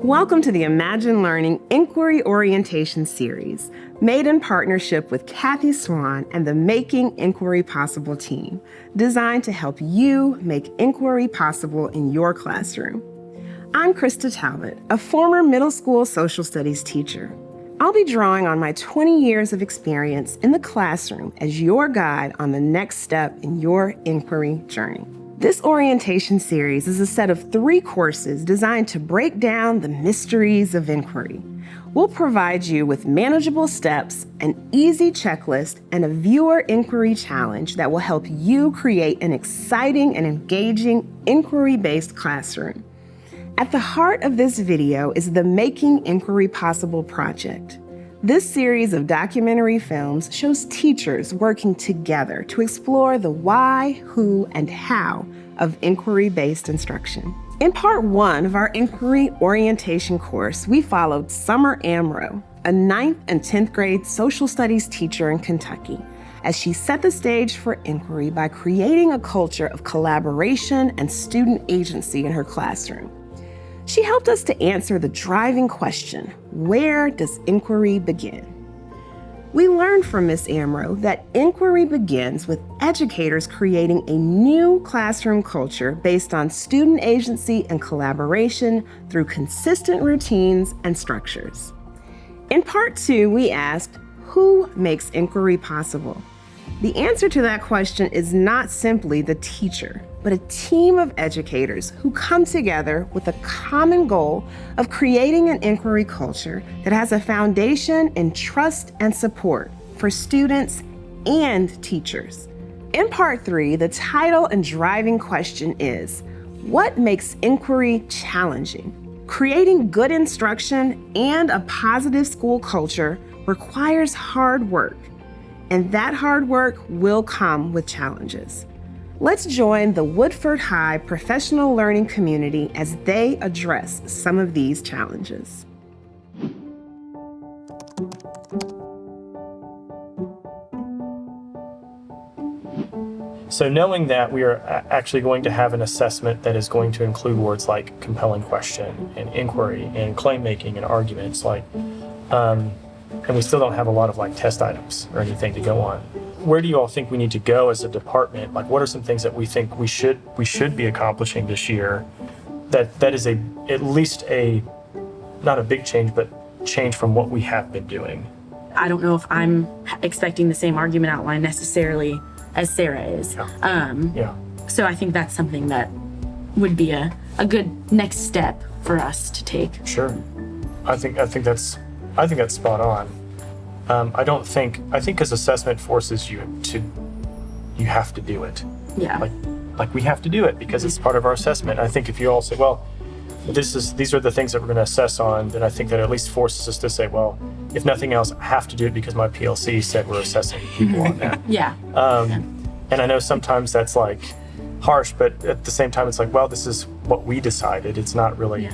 Welcome to the Imagine Learning Inquiry Orientation Series, made in partnership with Kathy Swan and the Making Inquiry Possible team, designed to help you make inquiry possible in your classroom. I'm Krista Talbot, a former middle school social studies teacher. I'll be drawing on my 20 years of experience in the classroom as your guide on the next step in your inquiry journey. This orientation series is a set of 3 courses designed to break down the mysteries of inquiry. We'll provide you with manageable steps, an easy checklist, and a viewer inquiry challenge that will help you create an exciting and engaging inquiry-based classroom. At the heart of this video is the Making Inquiry Possible project. This series of documentary films shows teachers working together to explore the why, who, and how of inquiry-based instruction. In part 1 of our inquiry orientation course, we followed Summer Amro, a 9th and 10th grade social studies teacher in Kentucky, as she set the stage for inquiry by creating a culture of collaboration and student agency in her classroom. She helped us to answer the driving question, where does inquiry begin? We learned from Ms. Amro that inquiry begins with educators creating a new classroom culture based on student agency and collaboration through consistent routines and structures. In part 2, we asked, who makes inquiry possible? The answer to that question is not simply the teacher, but a team of educators who come together with a common goal of creating an inquiry culture that has a foundation in trust and support for students and teachers. In part 3, the title and driving question is, what makes inquiry challenging? Creating good instruction and a positive school culture requires hard work, and that hard work will come with challenges. Let's join the Woodford High professional learning community as they address some of these challenges. So knowing that we are actually going to have an assessment that is going to include words like compelling question and inquiry and claim making and arguments, and we still don't have a lot of test items or anything to go on. Where do you all think we need to go as a department? What are some things that we think we should be accomplishing this year that is at least not a big change, but change from what we have been doing? I don't know if I'm expecting the same argument outline necessarily as Sarah is. So I think that's something that would be a good next step for us to take. Sure. I think that's spot on. I think because assessment forces you have to do it. Yeah. Like we have to do it because it's part of our assessment. I think if you all say, well, these are the things that we're going to assess on, then I think that at least forces us to say, well, if nothing else, I have to do it because my PLC said we're assessing people on that. Yeah. And I know sometimes that's harsh, but at the same time, it's well, this is what we decided. It's not really,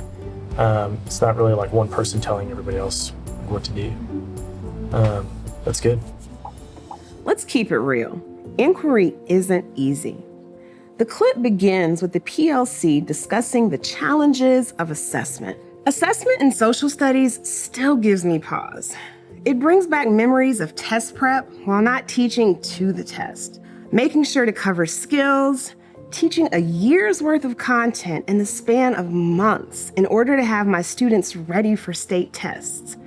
it's not really one person telling everybody else what to do. That's good. Let's keep it real. Inquiry isn't easy. The clip begins with the PLC discussing the challenges of assessment. Assessment in social studies still gives me pause. It brings back memories of test prep while not teaching to the test, making sure to cover skills, teaching a year's worth of content in the span of months in order to have my students ready for state tests.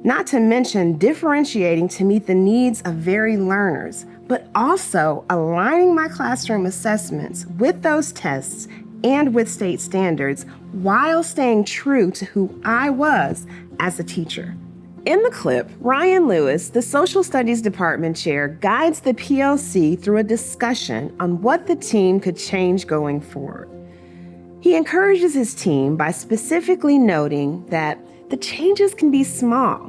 Not to mention differentiating to meet the needs of varied learners, but also aligning my classroom assessments with those tests and with state standards while staying true to who I was as a teacher. In the clip, Ryan Lewis, the Social Studies Department Chair, guides the PLC through a discussion on what the team could change going forward. He encourages his team by specifically noting that the changes can be small.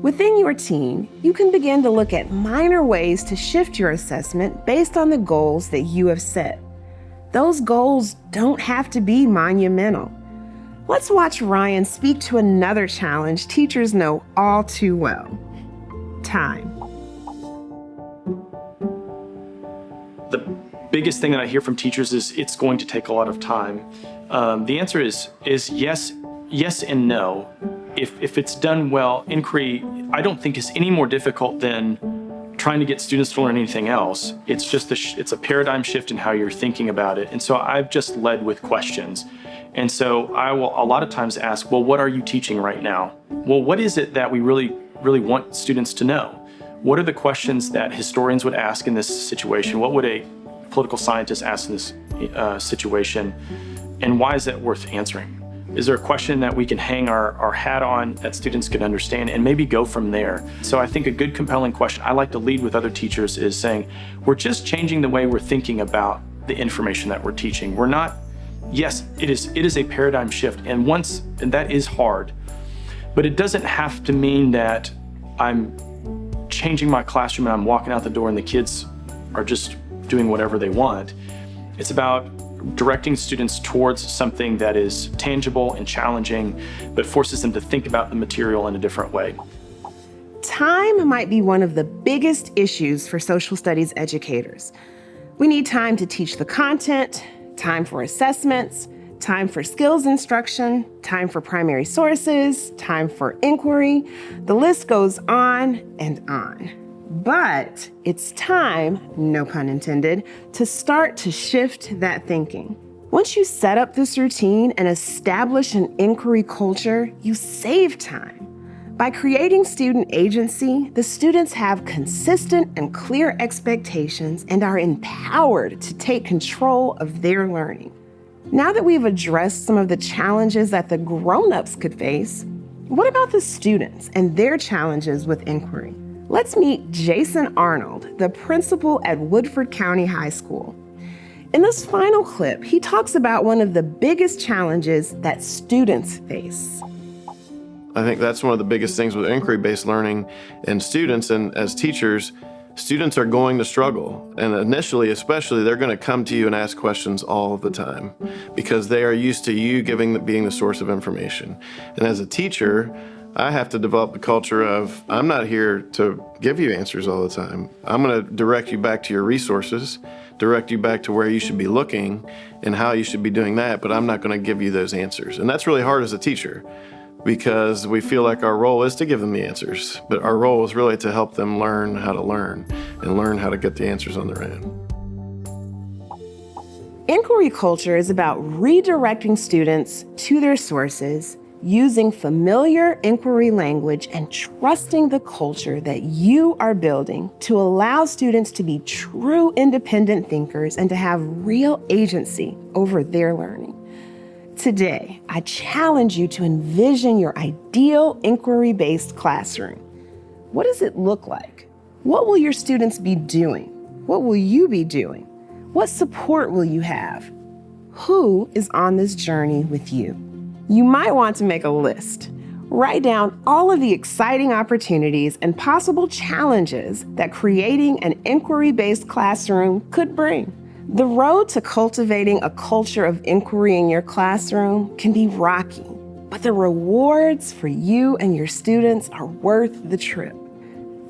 Within your team, you can begin to look at minor ways to shift your assessment based on the goals that you have set. Those goals don't have to be monumental. Let's watch Ryan speak to another challenge teachers know all too well: time. The biggest thing that I hear from teachers is it's going to take a lot of time. The answer is yes, yes and no. If it's done well, inquiry, I don't think is any more difficult than trying to get students to learn anything else. It's just it's a paradigm shift in how you're thinking about it. And so I've just led with questions. And so I will a lot of times ask, well, what are you teaching right now? Well, what is it that we really want students to know? What are the questions that historians would ask in this situation? What would a political scientist ask in this situation? And why is that worth answering? Is there a question that we can hang our hat on that students could understand and maybe go from there? So I think a good, compelling question I like to lead with other teachers is saying, we're just changing the way we're thinking about the information that we're teaching. We're not, yes, it is a paradigm shift, and that is hard, but it doesn't have to mean that I'm changing my classroom and I'm walking out the door and the kids are just doing whatever they want. It's about directing students towards something that is tangible and challenging, but forces them to think about the material in a different way. Time might be one of the biggest issues for social studies educators. We need time to teach the content, time for assessments, time for skills instruction, time for primary sources, time for inquiry. The list goes on and on. But it's time, no pun intended, to start to shift that thinking. Once you set up this routine and establish an inquiry culture, you save time. By creating student agency, the students have consistent and clear expectations and are empowered to take control of their learning. Now that we've addressed some of the challenges that the grown-ups could face, what about the students and their challenges with inquiry? Let's meet Jason Arnold, the principal at Woodford County High School. In this final clip, he talks about one of the biggest challenges that students face. I think that's one of the biggest things with inquiry-based learning and students, and as teachers, students are going to struggle. And initially, especially, they're going to come to you and ask questions all the time because they are used to you being the source of information. And as a teacher, I have to develop the culture of, I'm not here to give you answers all the time. I'm going to direct you back to your resources, direct you back to where you should be looking and how you should be doing that, but I'm not going to give you those answers. And that's really hard as a teacher because we feel like our role is to give them the answers, but our role is really to help them learn how to learn and learn how to get the answers on their own. Inquiry culture is about redirecting students to their sources, using familiar inquiry language and trusting the culture that you are building to allow students to be true independent thinkers and to have real agency over their learning. Today, I challenge you to envision your ideal inquiry-based classroom. What does it look like? What will your students be doing? What will you be doing? What support will you have? Who is on this journey with you? You might want to make a list. Write down all of the exciting opportunities and possible challenges that creating an inquiry-based classroom could bring. The road to cultivating a culture of inquiry in your classroom can be rocky, but the rewards for you and your students are worth the trip.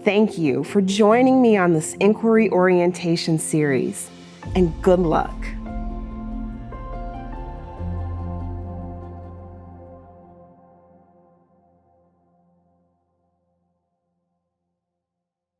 Thank you for joining me on this inquiry orientation series, and good luck.